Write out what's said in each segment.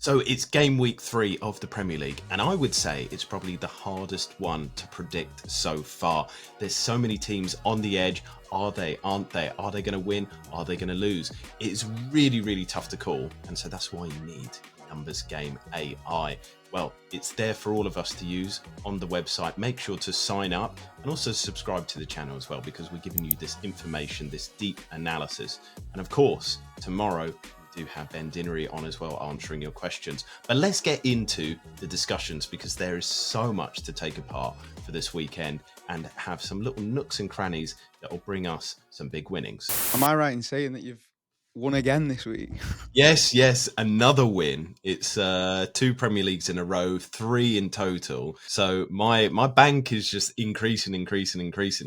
So it's game week 3 of the Premier League, and I would say it's probably the hardest one to predict so far. There's so many teams on the edge. Are they? Aren't they? Are they going to win? Are they going to lose? It is really, really tough to call, and so that's why you need Numbers Game AI. Well, it's there for all of us to use on the website. Make sure to sign up and also subscribe to the channel as well, because we're giving you this information, this deep analysis. And of course, tomorrow we do have Ben Dinnery on as well, answering your questions. But let's get into the discussions, because there is so much to take apart for this weekend and have some little nooks and crannies that will bring us some big winnings. Am I right in saying that you've won again this week? Yes, another win. It's 2 Premier Leagues in a row, 3 in total. So my bank is just increasing.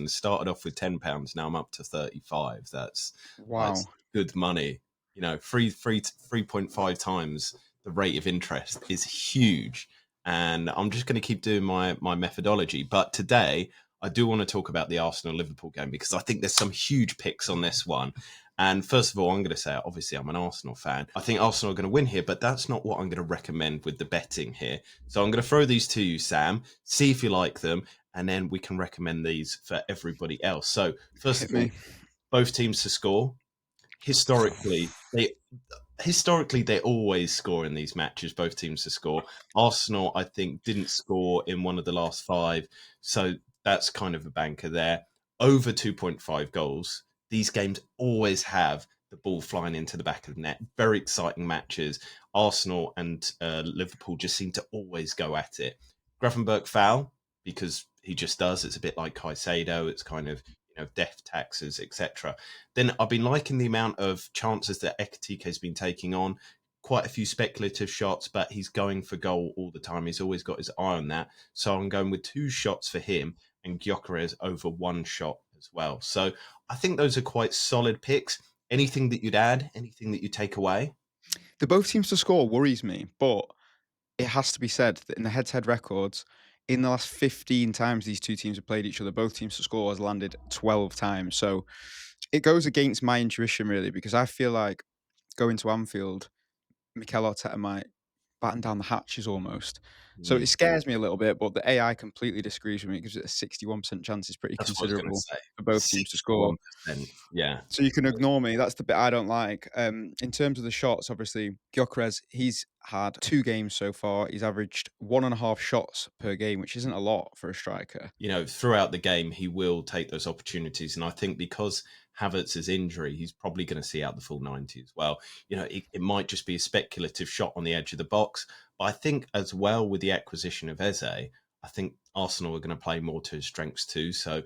Started off with £10, now I'm up to 35. That's Wow. good money. You know, 3.5 times the rate of interest is huge. And I'm just going to keep doing my methodology. But today, I do want to talk about the Arsenal-Liverpool game, because I think there's some huge picks on this one. And first of all, I'm going to say, obviously, I'm an Arsenal fan. I think Arsenal are going to win here, but that's not what I'm going to recommend with the betting here. So I'm going to throw these to you, Sam, see if you like them, and then we can recommend these for everybody else. So first of all, both teams to score. Historically, they always score in these matches, both teams to score. Arsenal, I think, didn't score in one of the last 5, so that's kind of a banker there. Over 2.5 goals. These games always have the ball flying into the back of the net. Very exciting matches. Arsenal and Liverpool just seem to always go at it. Gravenberch foul, because he just does. It's a bit like Caicedo. It's kind of, death taxes, etc. Then I've been liking the amount of chances that Ekitike has been taking on. Quite a few speculative shots, but he's going for goal all the time. He's always got his eye on that. So I'm going with 2 shots for him, and Gyökeres over 1 shot as well. So I think those are quite solid picks. Anything that you'd add? Anything that you take away? The both teams to score worries me, but it has to be said that in the head-to-head records, in the last 15 times these two teams have played each other, both teams to score has landed 12 times. So it goes against my intuition, really, because I feel like going to Anfield, Mikel Arteta might batten down the hatches almost. So it scares me a little bit, but the AI completely disagrees with me. It gives it a 61% chance. It's pretty That's what I was going to considerable say. for both teams to score. 61%. Yeah. So you can ignore me. That's the bit I don't like. In terms of the shots, obviously, Gyökeres, he's had 2 games so far. He's averaged 1.5 shots per game, which isn't a lot for a striker. Throughout the game, he will take those opportunities. And I think because Havertz's injury, he's probably going to see out the full 90 as well. It might just be a speculative shot on the edge of the box. But I think as well, with the acquisition of Eze, I think Arsenal are going to play more to his strengths too. So,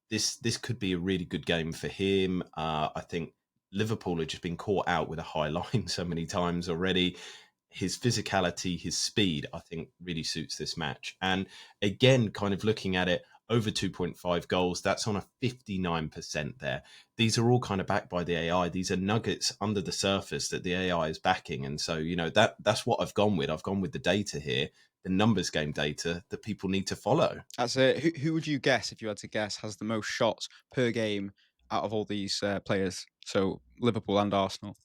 this could be a really good game for him. I think Liverpool have just been caught out with a high line so many times already. His physicality, his speed, I think really suits this match. And again, kind of looking at it, over 2.5 goals, that's on a 59% there. These are all kind of backed by the AI. These are nuggets under the surface that the AI is backing. And so, that's what I've gone with. I've gone with the data here, the numbers game data that people need to follow. That's it. Who would you guess, if you had to guess, has the most shots per game out of all these players? So Liverpool and Arsenal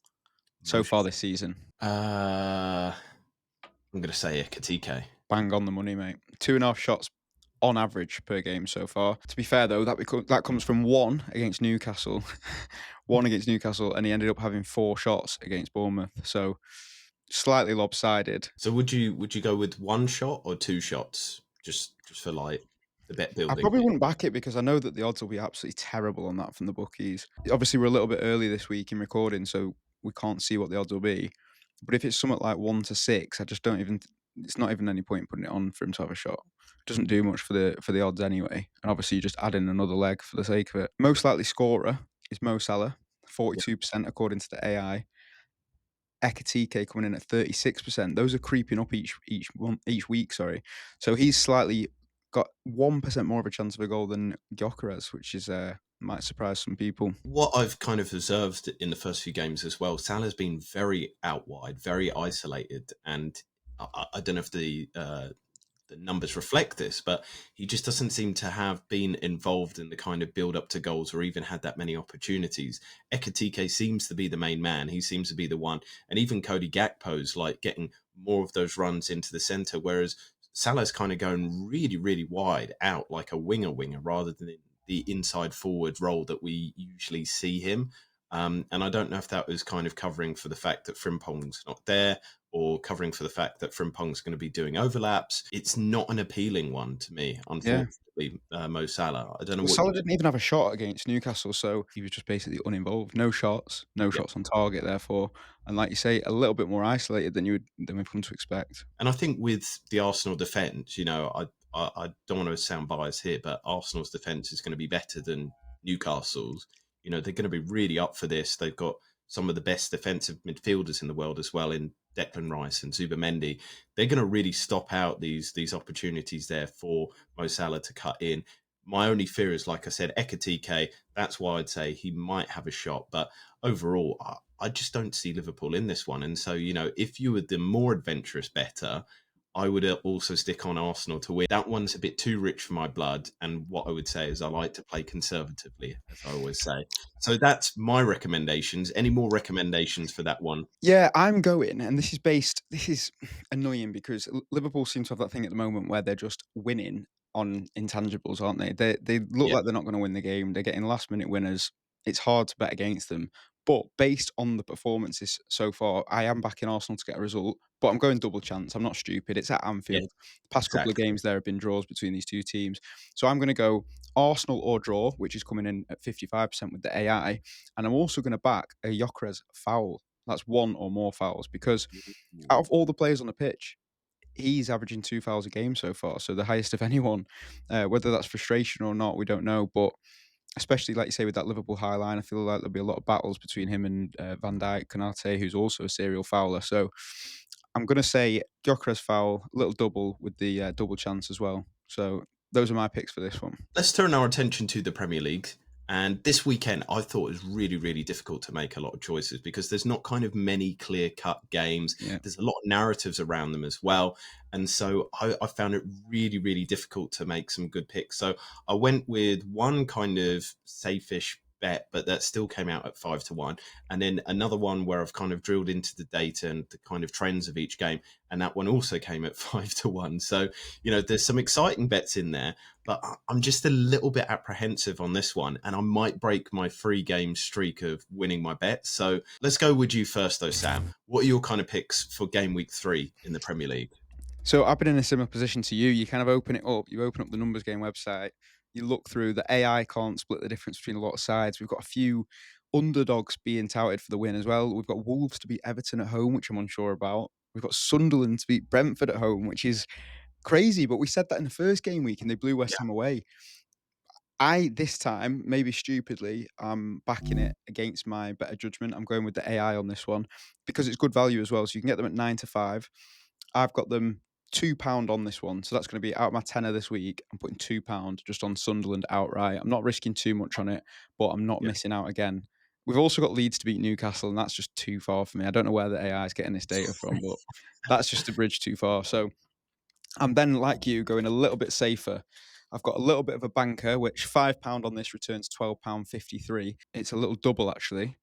so far this season. I'm going to say Ekitike. Bang on the money, mate. 2.5 shots on average per game so far. To be fair, though, that comes from 1 against Newcastle. 1 against Newcastle, and he ended up having 4 shots against Bournemouth. So slightly lopsided. So would you go with 1 shot or 2 shots, just for like the bet building? I probably wouldn't back it, because I know that the odds will be absolutely terrible on that from the bookies. Obviously, we're a little bit early this week in recording, so we can't see what the odds will be. But if it's something like 1 to 6, I just don't even. It's not even any point putting it on for him to have a shot. It doesn't do much for the odds anyway. And obviously, you just add in another leg for the sake of it. Most likely scorer is Mo Salah, 42% according to the AI. Ekitike coming in at 36%. Those are creeping up each week. Sorry, so he's slightly got 1% more of a chance of a goal than Gyökeres, which is might surprise some people. What I've kind of observed in the first few games as well, Salah's been very out wide, very isolated, and I don't know if the the numbers reflect this, but he just doesn't seem to have been involved in the kind of build up to goals or even had that many opportunities. Ekatike seems to be the main man. He seems to be the one, and even Cody Gakpo's like getting more of those runs into the centre, whereas Salah's kind of going really, really wide out like a winger rather than the inside forward role that we usually see him. And I don't know if that was kind of covering for the fact that Frimpong's not there or covering for the fact that Frimpong's going to be doing overlaps. It's not an appealing one to me, Yeah. unfortunately, Mo Salah. I don't know Well, what you Salah didn't even have a shot against Newcastle, so he was just basically uninvolved. No yeah. shots on target, therefore, and like you say, a little bit more isolated than we've come to expect. And I think with the Arsenal defence, I don't want to sound biased here, but Arsenal's defence is going to be better than Newcastle's. They're going to be really up for this. They've got some of the best defensive midfielders in the world as well in Declan Rice and Zubamendi. They're going to really stop out these opportunities there for Mo Salah to cut in. My only fear is, like I said, Ekatike. That's why I'd say he might have a shot, but overall, I just don't see Liverpool in this one. And so, if you were the more adventurous better, I would also stick on Arsenal to win. That one's a bit too rich for my blood. And what I would say is I like to play conservatively, as I always say. So that's my recommendations. Any more recommendations for that one? Yeah, I'm going, and this is annoying because Liverpool seem to have that thing at the moment where they're just winning on intangibles, aren't they? They look Yeah, like they're not gonna win the game. They're getting last minute winners. It's hard to bet against them. But based on the performances so far, I am backing Arsenal to get a result, but I'm going double chance. I'm not stupid. It's at yeah, Anfield. The past couple of exactly. games there have been draws between these two teams. So I'm gonna go Arsenal or draw, which is coming in at 55% with the AI. And I'm also gonna back a Gyökeres foul. That's one or more fouls because out of all the players on the pitch, he's averaging 2 fouls a game so far, so the highest of anyone. Whether that's frustration or not, we don't know, but especially, like you say, with that Liverpool high line, I feel like there'll be a lot of battles between him and Van Dijk, Konate, who's also a serial fouler. So I'm gonna say Gyökeres foul, little double with the double chance as well. So those are my picks for this one. Let's turn our attention to the Premier League. And this weekend, I thought it was really, really difficult to make a lot of choices because there's not kind of many clear cut games. Yeah. There's a lot of narratives around them as well. And so I found it really, really difficult to make some good picks. So I went with one kind of safe-ish bet, but that still came out at 5-1. And then another one where I've kind of drilled into the data and the kind of trends of each game. And that one also came at 5-1. So, there's some exciting bets in there, but I'm just a little bit apprehensive on this one, and I might break my 3-game streak of winning my bets. So let's go with you first, though, Sam. What are your kind of picks for game week 3 in the Premier League? So I've been in a similar position to you. You kind of open it up, you open up the numbers game website, you look through the AI can't split the difference between a lot of sides. We've got a few underdogs being touted for the win as well. We've got Wolves to beat Everton at home, which I'm unsure about. We've got Sunderland to beat Brentford at home, which is crazy, but we said that in the first game week and they blew West Yeah, Ham away. I this time, maybe stupidly, I'm backing it against my better judgment. I'm going with the AI on this one because it's good value as well. So you can get them at 9 to 5. I've got them £2 on this one. So that's going to be out of my tenner this week. I'm putting £2 just on Sunderland outright. I'm not risking too much on it, but I'm not yeah. missing out again. We've also got Leeds to beat Newcastle, and that's just too far for me. I don't know where the AI is getting this data from, but that's just a bridge too far. So I'm then, like you, going a little bit safer. I've got a little bit of a banker, which £5 on this returns £12.53. It's a little double, actually.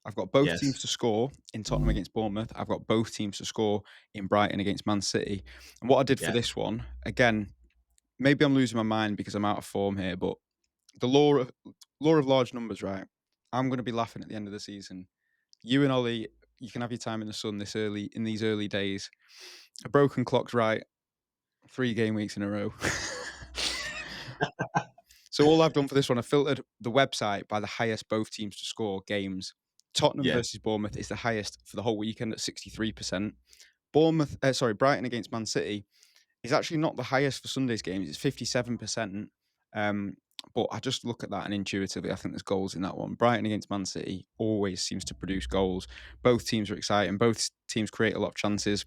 I've got both Yes. teams to score in Tottenham against Bournemouth. I've got both teams to score in Brighton against Man City. And what I did for Yeah. this one, again, maybe I'm losing my mind because I'm out of form here, but the law of large numbers, right? I'm going to be laughing at the end of the season. You and Ollie, you can have your time in the sun this early in these early days. A broken clock's right. 3 game weeks in a row. So all I've done for this one, I filtered the website by the highest both teams to score games. Tottenham Yeah. versus Bournemouth is the highest for the whole weekend at 63%. Brighton against Man City is actually not the highest for Sunday's games. It's 57%. Um, but I just look at that and intuitively, I think there's goals in that one. Brighton against Man City always seems to produce goals. Both teams are exciting. Both teams create a lot of chances.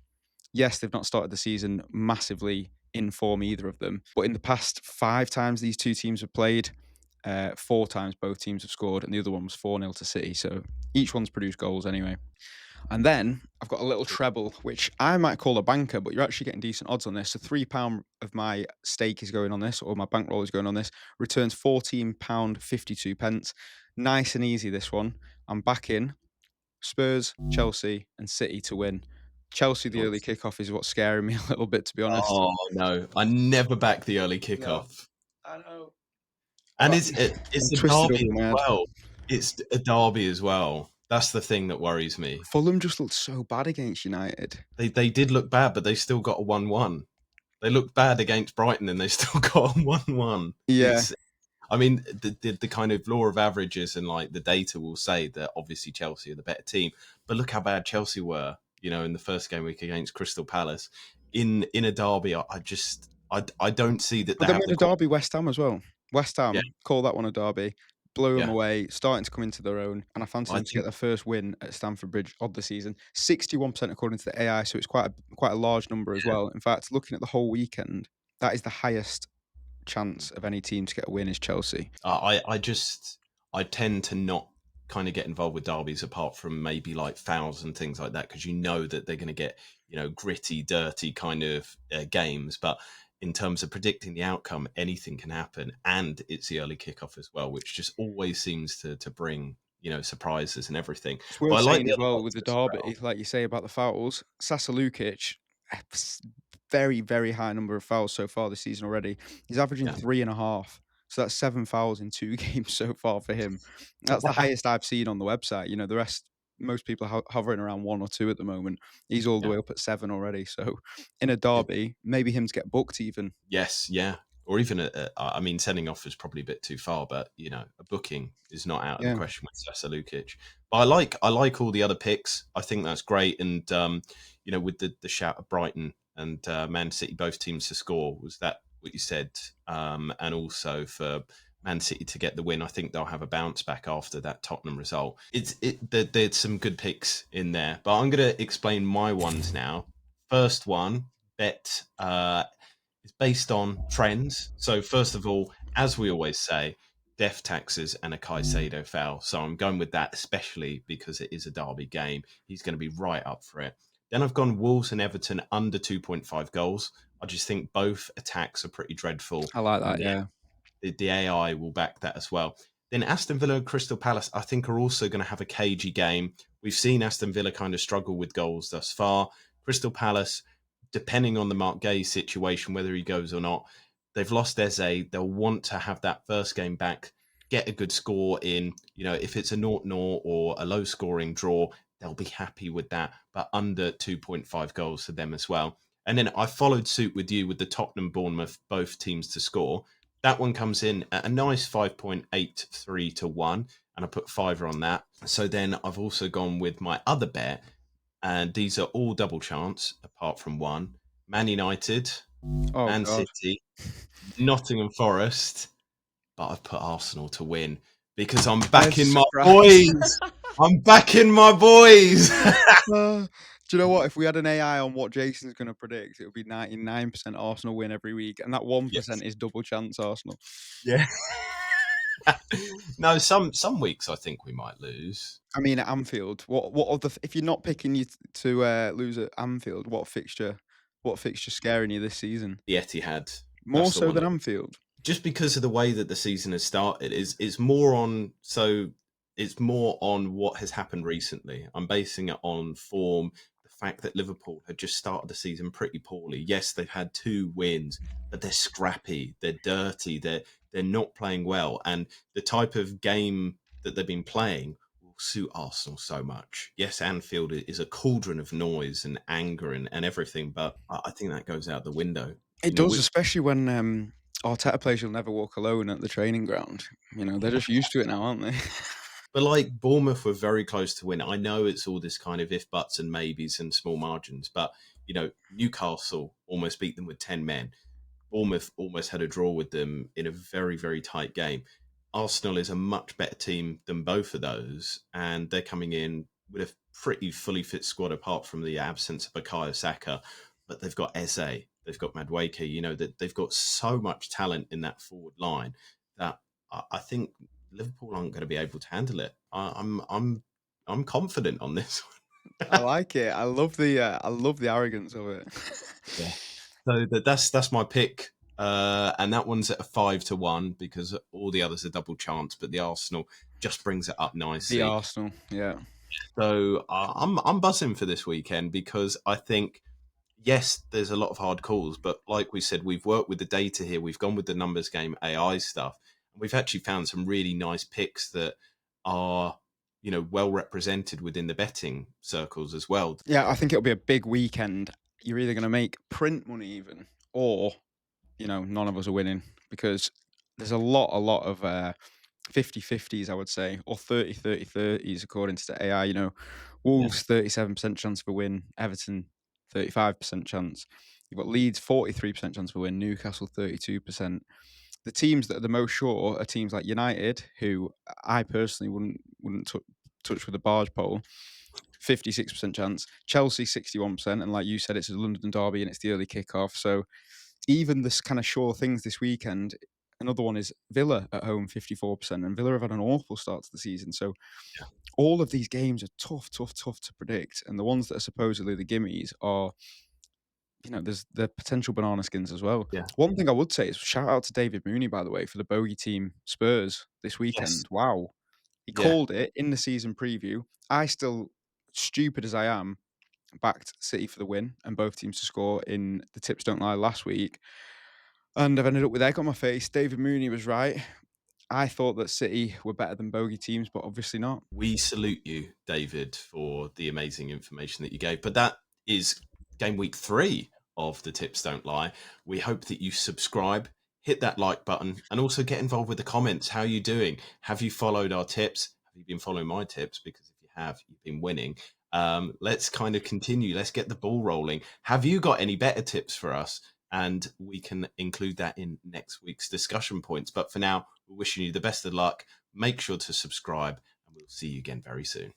Yes, they've not started the season massively in form, either of them. But in the past 5 times these two teams have played, 4 times both teams have scored, and the other one was 4-0 to City. So each one's produced goals anyway. And then I've got a little treble, which I might call a banker, but you're actually getting decent odds on this. So £3 of my stake is going on this, or my bankroll is going on this. Returns £14.52 pence. Nice and easy, this one. I'm back in Spurs, Chelsea, and City to win. Chelsea, the early Nice. kickoff is what's scaring me a little bit, to be honest. Oh no, I never back the early No, kickoff. I know. And But it's I'm a twisted over derby in my as head. well. It's a derby as well. That's the thing that worries me. Fulham just looked so bad against United. They did look bad, but they still got a 1-1. They looked bad against Brighton and they still got a 1-1. Yeah. It's I mean, the kind of law of averages and like the data will say that obviously Chelsea are the better team, but look how bad Chelsea were, in the first game week against Crystal Palace. In a derby, I don't see that But they then we have had the a derby West Ham as well. West yeah, Ham, call that one a derby, blew them yeah. away, starting to come into their own, and I fancy I them to get think their first win at Stamford Bridge of the season. 61% according to the AI, so it's quite a large number as well. In fact, looking at the whole weekend, that is the highest chance of any team to get a win is Chelsea. I tend to not kind of get involved with derbies apart from maybe like fouls and things like that because you know that they're going to get gritty, dirty kind of games. But in terms of predicting the outcome, anything can happen, and it's the early kickoff as well, which just always seems to bring surprises and everything. It's But worth I like saying the as other well with odds the as well. derby, like you say about the fouls, Sasa Lukic, very, very high number of fouls so far this season already. He's averaging Yeah. 3.5. So that's 7 fouls in 2 games so far for him. That's the highest I've seen on the website. The rest, most people are hovering around 1 or 2 at the moment. He's all the Yeah. way up at 7 already. So in a It, derby, maybe him to get booked even. Yes, yeah. Or even I mean, sending off is probably a bit too far, but a booking is not out of the Yeah. question with Sasa Lukic. But I like all the other picks. I think that's great. And with the shout of Brighton and Man City, both teams to score, was that what you said? And also for Man City to get the win, I think they'll have a bounce back after that Tottenham result. There's some good picks in there, but I'm going to explain my ones now. First one, bet. It's based on trends. So first of all, as we always say, death taxes and a Caicedo foul. So I'm going with that, especially because it is a derby game. He's going to be right up for it. Then I've gone Wolves and Everton under 2.5 goals. I just think both attacks are pretty dreadful, I like and that, yeah. the AI will back that as well. Then Aston Villa and Crystal Palace, I think, are also going to have a cagey game. We've seen Aston Villa kind of struggle with goals thus far. Crystal Palace, depending on the Mark Gay situation, whether he goes or not, they've lost Eze. They'll want to have that first game back, get a good score in. If it's a 0-0 or a low scoring draw, they'll be happy with that, but under 2.5 goals for them as well. And then I followed suit with you with the Tottenham Bournemouth, both teams to score. That one comes in at a nice 5.83 to 1, and I put fiver on that. So then I've also gone with my other bet, and these are all double chance apart from one. Man United, Oh Man god. City, Nottingham Forest, but I've put Arsenal to win because I'm There's a backing my surprise. boys. I'm backing my boys. Do you know what? If we had an AI on what Jason's going to predict, it would be 99% Arsenal win every week, and that 1% Yes. is double chance Arsenal. Yeah. No, some weeks I think we might lose. I mean, at Anfield, what of the if you're not picking you to lose at Anfield, what fixture scaring you this season? The Etihad. More That's the so one than that Anfield. just because of the way that the season has started is more on it's more on what has happened recently. I'm basing it on form, the fact that Liverpool had just started the season pretty poorly. Yes, they've had 2 wins, but they're scrappy, they're dirty, they're not playing well, and the type of game that they've been playing will suit Arsenal so much. Yes, Anfield is a cauldron of noise and anger and everything, but I think that goes out the window. It does, With especially when Arteta plays "You'll Never Walk Alone" at the training ground. They're just used to it now, aren't they? But like Bournemouth were very close to win. I know it's all this kind of if buts and maybes and small margins, but Newcastle almost beat them with 10 men. Bournemouth almost had a draw with them in a very, very tight game. Arsenal is a much better team than both of those, and they're coming in with a pretty fully fit squad apart from the absence of Bukayo Saka. But they've got Eze, they've got Madueke, that they've got so much talent in that forward line that I think Liverpool aren't going to be able to handle it. I'm confident on this. I like it. I love the arrogance of it. Yeah. So that's my pick. And that one's at a 5-1 because all the others are double chance, but the Arsenal just brings it up The nicely. Arsenal, yeah. So I'm buzzing for this weekend because I think yes, there's a lot of hard calls, but like we said, we've worked with the data here. We've gone with the numbers game AI stuff, and we've actually found some really nice picks that are well represented within the betting circles as well. Yeah, I think it'll be a big weekend. You're either gonna make print money even, or, none of us are winning because there's a lot of, 50/50s, I would say, or 30/30/30s according to the AI, Yeah, Wolves 37% chance for win, Everton 35% chance. You've got Leeds 43% chance for win, Newcastle 32%. The teams that are the most sure are teams like United, who I personally wouldn't touch with a barge pole. 56% chance. Chelsea 61%, and like you said, it's a London derby and it's the early kickoff. So even this kind of sure things this weekend. Another one is Villa at home, 54%, and Villa have had an awful start to the season. So yeah, all of these games are tough, tough, tough to predict. And the ones that are supposedly the gimmies are, there's the potential banana skins as well. yeah, One thing I would say is shout out to David Mooney, by the way, for the bogey team Spurs this yes, weekend. Wow. He yeah. called it in the season preview. I still, stupid as I am, backed City for the win and both teams to score in the tips don't lie last week. And I've ended up with egg on my face. David Mooney was right. I thought that City were better than bogey teams, but obviously not. We salute you, David, for the amazing information that you gave. But that is game week 3 of the Tips Don't Lie. We hope that you subscribe, hit that like button, and also get involved with the comments. How are you doing? Have you followed our tips? Have you been following my tips? Because if you have, you've been winning. Let's kind of continue. Let's get the ball rolling. Have you got any better tips for us? And we can include that in next week's discussion points. But for now, we're wishing you the best of luck. Make sure to subscribe, and we'll see you again very soon.